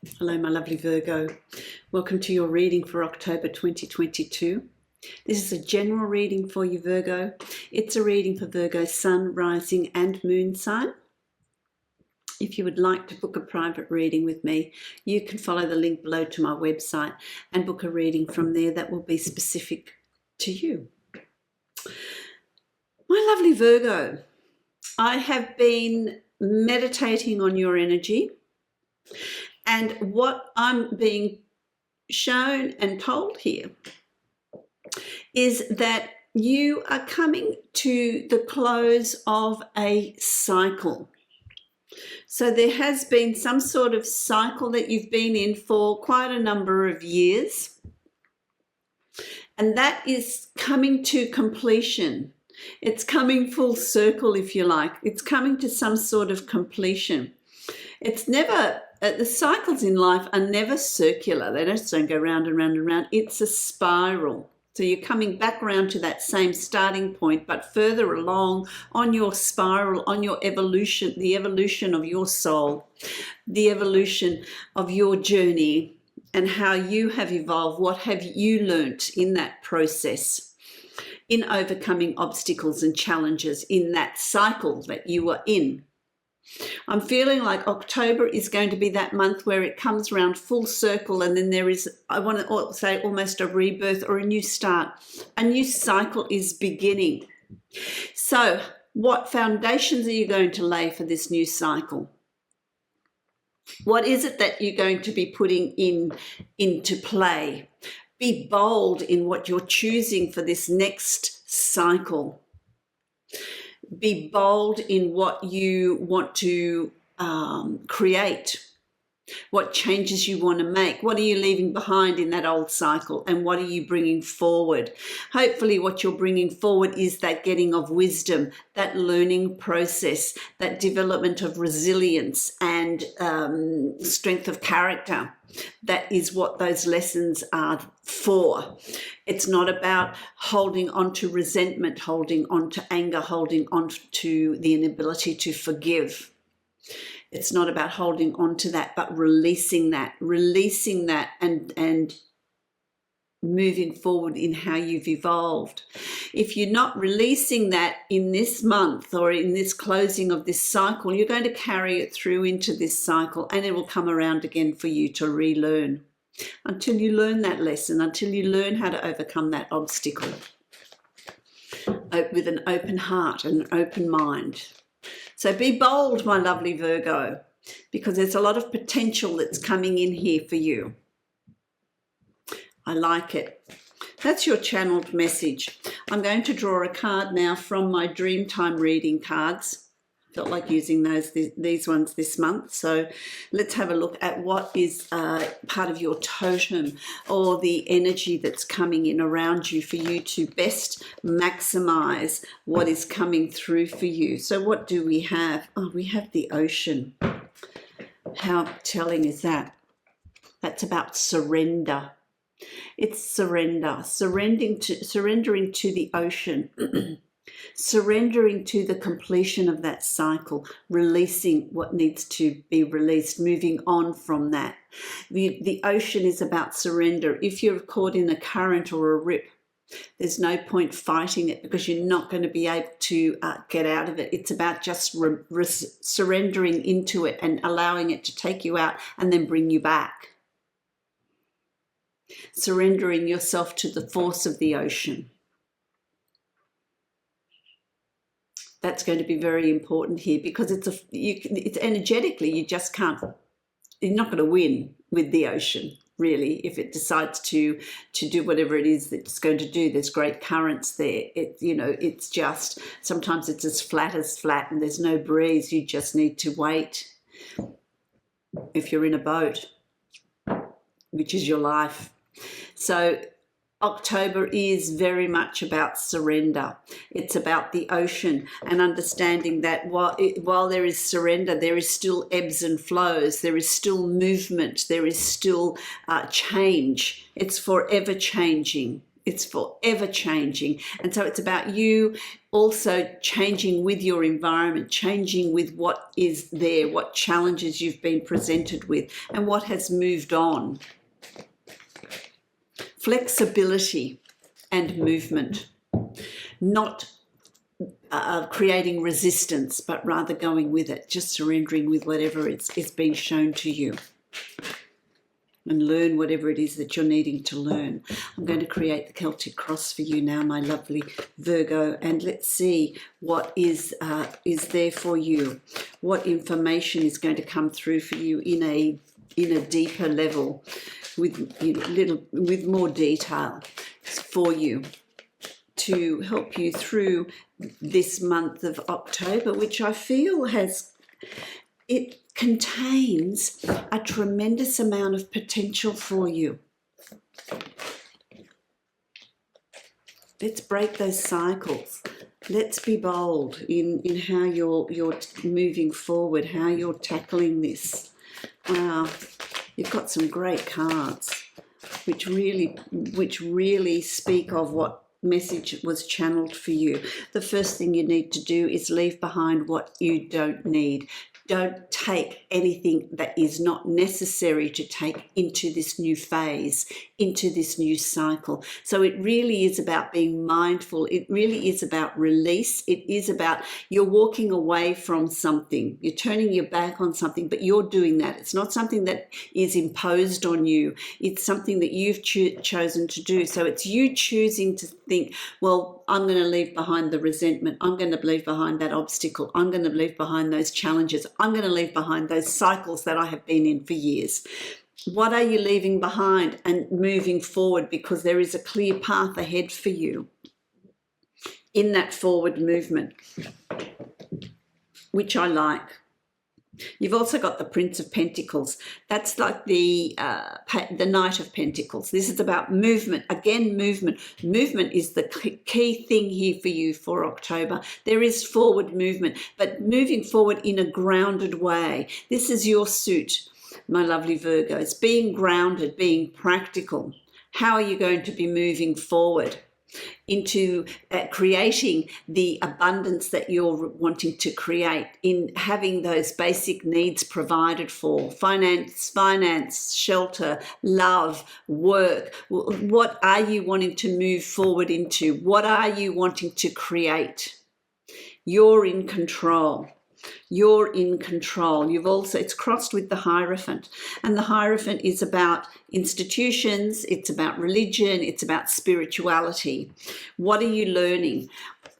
Hello, my lovely Virgo. Welcome to your reading for October 2022. This is a general reading for you, Virgo. It's a reading for Virgo sun, rising and moon sign. If you would like to book a private reading with me, you can follow the link below to my website and book a reading from there that will be specific to you. My lovely Virgo, I have been meditating on your energy. And what I'm being shown and told here is that you are coming to the close of a cycle. So there has been some sort of cycle that you've been in for quite a number of years. And that is coming to completion. It's coming full circle, if you like. It's coming to some sort of completion. It's never... the cycles in life are never circular. They just don't go round and round and round. It's a spiral. So you're coming back around to that same starting point, but further along on your spiral, on your evolution, the evolution of your soul, the evolution of your journey and how you have evolved. What have you learnt in that process, in overcoming obstacles and challenges in that cycle that you are in? I'm feeling like October is going to be that month where it comes around full circle, and then there is, I want to say, almost a rebirth or a new start. A new cycle is beginning. So what foundations are you going to lay for this new cycle? What is it that you're going to be putting into play? Be bold in what you're choosing for this next cycle. Be bold in what you want to create, what changes you want to make. What are you leaving behind in that old cycle, and what are you bringing forward? Hopefully what you're bringing forward is that getting of wisdom, that learning process, that development of resilience and strength of character. That is what those lessons are for. It's not about holding on to resentment, holding on to anger, holding on to the inability to forgive. It's not about holding on to that, but releasing that and moving forward in how you've evolved. If you're not releasing that in this month or in this closing of this cycle, you're going to carry it through into this cycle, and it will come around again for you to relearn until you learn that lesson, until you learn how to overcome that obstacle with an open heart and an open mind. So be bold, my lovely Virgo, because there's a lot of potential that's coming in here for you. I like it. That's your channeled message. I'm going to draw a card now from my Dreamtime reading cards. Felt like using these ones this month. So let's have a look at what is part of your totem or the energy that's coming in around you for you to best maximize what is coming through for you. So what do we have? Oh, we have the ocean. How telling is that? That's about surrender. It's surrender, surrendering to the ocean, surrendering to the completion of that cycle, releasing what needs to be released, moving on from that. The ocean is about surrender. If you're caught in a current or a rip, there's no point fighting it because you're not going to be able to get out of it. It's about just surrendering into it and allowing it to take you out and then bring you back. Surrendering yourself to the force of the ocean. That's going to be very important here because it's energetically, you just can't, you're not going to win with the ocean, really, if it decides to do whatever it is that it's going to do. There's great currents there. It's just, sometimes it's as flat and there's no breeze. You just need to wait. If you're in a boat, which is your life. So October is very much about surrender. It's about the ocean and understanding that while there is surrender, there is still ebbs and flows. There is still movement. There is still change. It's forever changing. It's forever changing. And so it's about you also changing with your environment, changing with what is there, what challenges you've been presented with, and what has moved on. Flexibility and movement, not creating resistance, but rather going with it, just surrendering with whatever it's been shown to you. And learn whatever it is that you're needing to learn. I'm going to create the Celtic cross for you now, my lovely Virgo, and let's see what is there for you. What information is going to come through for you in a deeper level, with more detail for you, to help you through this month of October, which I feel contains a tremendous amount of potential for you. Let's break those cycles. Let's be bold in how you're moving forward, how you're tackling this. Wow, you've got some great cards which really speak of what message was channeled for you. The first thing you need to do is leave behind what you don't need. Don't take anything that is not necessary to take into this new phase, into this new cycle. So it really is about being mindful. It really is about release. It is about you're walking away from something. You're turning your back on something, but you're doing that. It's not something that is imposed on you. It's something that you've chosen to do. So it's you choosing to think, well, I'm going to leave behind the resentment. I'm going to leave behind that obstacle. I'm going to leave behind those challenges. I'm going to leave behind those cycles that I have been in for years. What are you leaving behind and moving forward? Because there is a clear path ahead for you in that forward movement, which I like. You've also got the Prince of Pentacles. That's like the Knight of Pentacles. This is about movement. Again, movement. Movement is the key thing here for you for October. There is forward movement, but moving forward in a grounded way. This is your suit, my lovely Virgos. Being grounded, being practical. How are you going to be moving forward into creating the abundance that you're wanting to create, in having those basic needs provided for, finance, shelter, love, work? What are you wanting to move forward into? What are you wanting to create? You're in control. You're in control. It's crossed with the Hierophant, and the Hierophant is about institutions, it's about religion, it's about spirituality. What are you learning?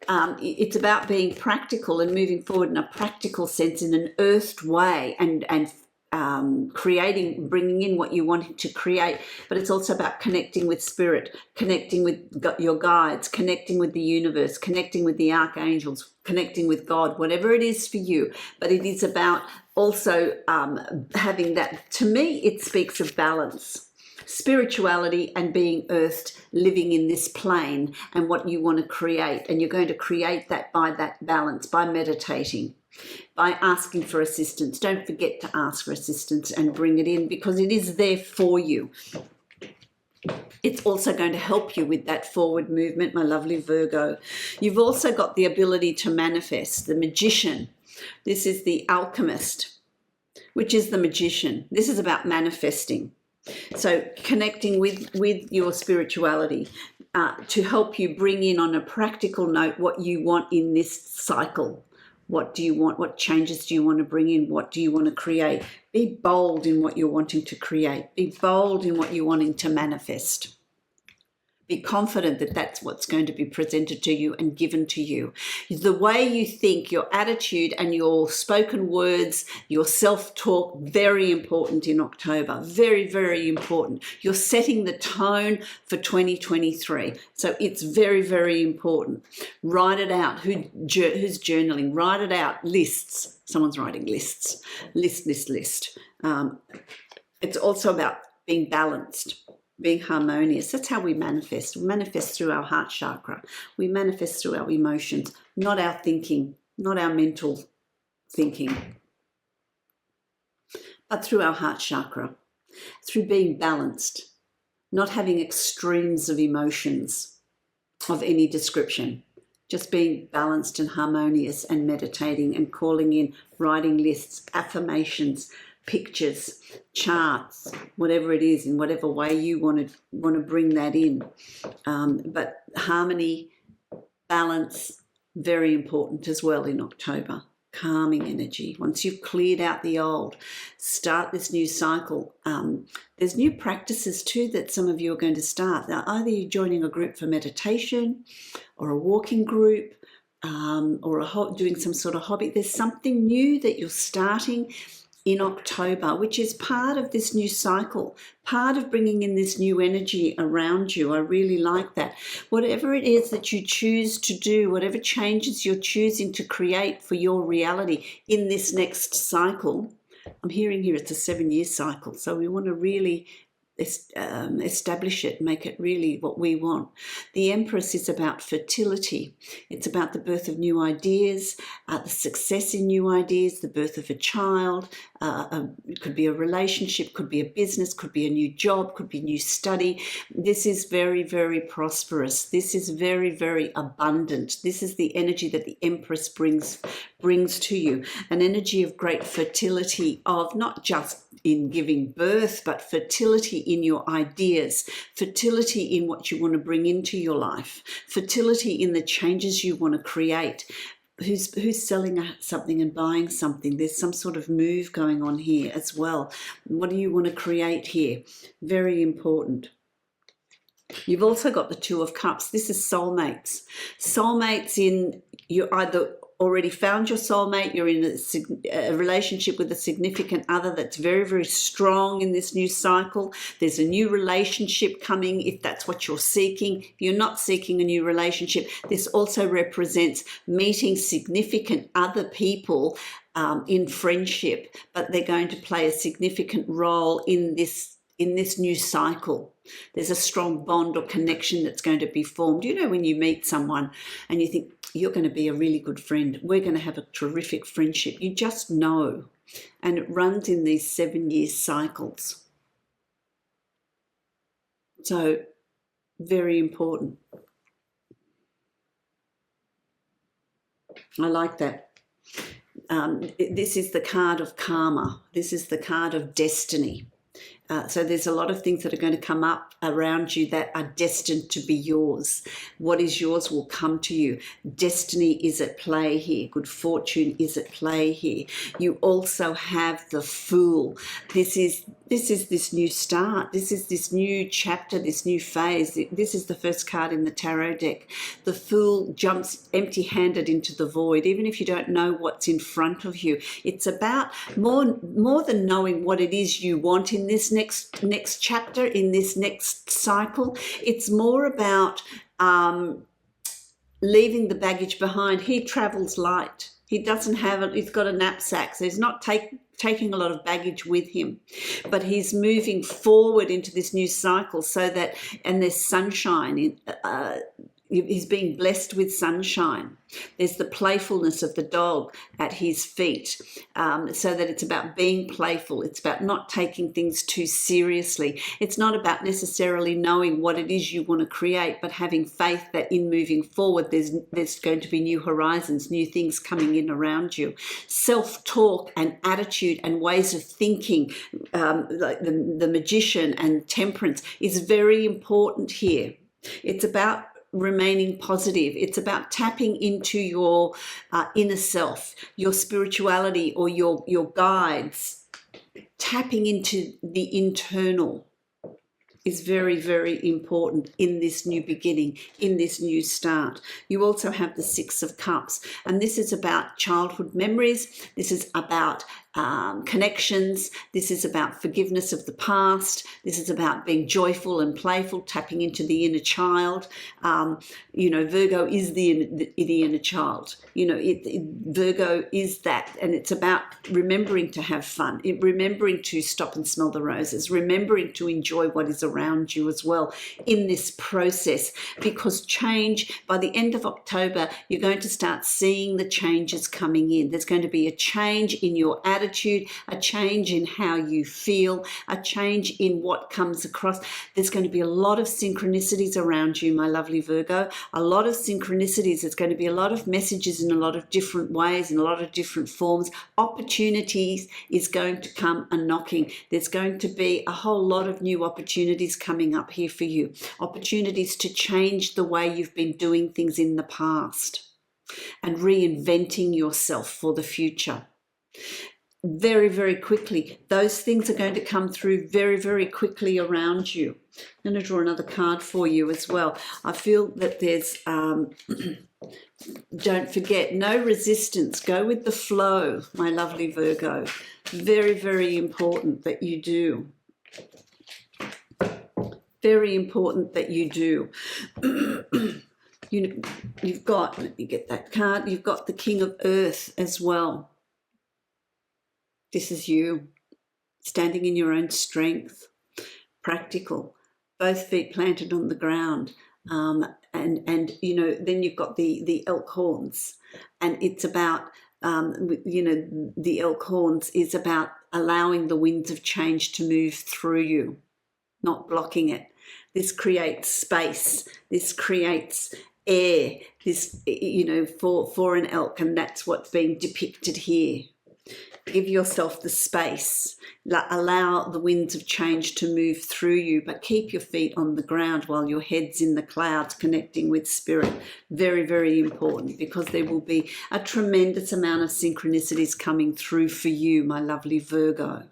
It's about being practical and moving forward in a practical sense, in an earthed way, and creating, bringing in what you wanted to create. But it's also about connecting with spirit, connecting with your guides, connecting with the universe, connecting with the archangels, connecting with God, whatever it is for you. But it is about also having that. To me, it speaks of balance, spirituality, and being earthed, living in this plane and what you want to create. And you're going to create that by that balance, by meditating, by asking for assistance. Don't forget to ask for assistance and bring it in, because it is there for you. It's also going to help you with that forward movement, my lovely Virgo. You've also got the ability to manifest, the Magician. This is the Alchemist, which is the Magician. This is about manifesting. So connecting with your spirituality to help you bring in on a practical note what you want in this cycle. What do you want? What changes do you want to bring in? What do you want to create? Be bold in what you're wanting to create. Be bold in what you're wanting to manifest. Be confident that that's what's going to be presented to you and given to you. The way you think, your attitude and your spoken words, your self-talk, very important in October. Very, very important. You're setting the tone for 2023. So it's very, very important. Write it out. Who's journaling? Write it out. Lists. Someone's writing lists. List. It's also about being balanced, being harmonious. That's how we manifest. We manifest through our heart chakra. We manifest through our emotions, not our thinking, not our mental thinking, but through our heart chakra, through being balanced, not having extremes of emotions of any description, just being balanced and harmonious and meditating and calling in, writing lists, affirmations, pictures, charts, whatever it is, in whatever way you want to bring that in. But harmony, balance, very important as well in October. Calming energy. Once you've cleared out the old, start this new cycle. There's new practices too that some of you are going to start. Now, either you're joining a group for meditation or a walking group or doing some sort of hobby. There's something new that you're starting in October, which is part of this new cycle, part of bringing in this new energy around you. I really like that. Whatever it is that you choose to do, whatever changes you're choosing to create for your reality in this next cycle, I'm hearing here it's a 7-year cycle, so we want to really establish it, make it really what we want. The Empress is about fertility. It's about the birth of new ideas, the success in new ideas, the birth of a child. It could be a relationship, could be a business, could be a new job, could be new study. This is very, very prosperous. This is very, very abundant. This is the energy that the Empress brings to you, an energy of great fertility, of not just in giving birth, but fertility in your ideas, fertility in what you want to bring into your life, fertility in the changes you want to create. Who's selling something and buying something? There's some sort of move going on here as well. What do you want to create here? Very important. You've also got the Two of Cups. This is soulmates. Soulmates in, you're either already found your soulmate, you're in a relationship with a significant other that's very, very strong in this new cycle. There's a new relationship coming if that's what you're seeking. If you're not seeking a new relationship, this also represents meeting significant other people in friendship, but they're going to play a significant role in this new cycle. There's a strong bond or connection that's going to be formed. You know, when you meet someone and you think, you're going to be a really good friend, we're going to have a terrific friendship. You just know. And it runs in these 7-year cycles. So, very important. I like that. This is the card of karma. This is the card of destiny. So there's a lot of things that are going to come up around you that are destined to be yours. What is yours will come to you. Destiny is at play here. Good fortune is at play here. You also have the Fool. This is this new start. This is this new chapter, this new phase. This is the first card in the tarot deck. The Fool jumps empty-handed into the void, even if you don't know what's in front of you. It's about more than knowing what it is you want in this next chapter, in this next cycle. It's more about leaving the baggage behind. He travels light. He doesn't have it. He's got a knapsack, so he's not taking a lot of baggage with him, but he's moving forward into this new cycle so that, and there's sunshine. He's being blessed with sunshine. There's the playfulness of the dog at his feet, so that it's about being playful. It's about not taking things too seriously. It's not about necessarily knowing what it is you want to create, but having faith that in moving forward, there's going to be new horizons, new things coming in around you. Self-talk and attitude and ways of thinking, like the Magician and Temperance, is very important here. It's about remaining positive. It's about tapping into your inner self, your spirituality, or your guides. Tapping into the internal is very, very important in this new beginning, in this new start. You also have the Six of Cups, and this is about childhood memories. This is about connections. This is about forgiveness of the past. This is about being joyful and playful, tapping into the inner child. Virgo is the inner child. Virgo is that, and it's about remembering to have fun, remembering to stop and smell the roses, remembering to enjoy what is around you as well in this process, because change, by the end of October, you're going to start seeing the changes coming in. There's going to be a change in your attitude, attitude, a change in how you feel, a change in what comes across. There's going to be a lot of synchronicities around you, my lovely Virgo, a lot of synchronicities. There's going to be a lot of messages in a lot of different ways, in a lot of different forms. Opportunities is going to come a knocking. There's going to be a whole lot of new opportunities coming up here for you. Opportunities to change the way you've been doing things in the past and reinventing yourself for the future. Very, very quickly. Those things are going to come through very, very quickly around you. I'm going to draw another card for you as well. I feel that there's, don't forget, no resistance. Go with the flow, my lovely Virgo. Very, very important that you do. Very important that you do. You've got, let me get that card, you've got the King of Earth as well. This is you, standing in your own strength, practical, both feet planted on the ground. And you know, then you've got the elk horns, and it's about, you know, the elk horns is about allowing the winds of change to move through you, not blocking it. This creates space. This creates air. This, you know, for an elk, and that's what's being depicted here. Give yourself the space. Allow the winds of change to move through you, but keep your feet on the ground while your head's in the clouds, connecting with spirit. Very, very important, because there will be a tremendous amount of synchronicities coming through for you, my lovely Virgo.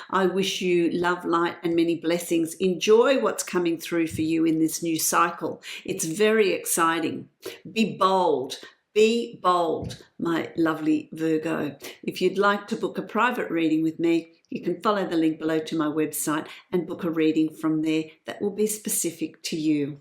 I wish you love, light, and many blessings. Enjoy what's coming through for you in this new cycle. It's very exciting. Be bold. Be bold, my lovely Virgo. If you'd like to book a private reading with me, you can follow the link below to my website and book a reading from there that will be specific to you.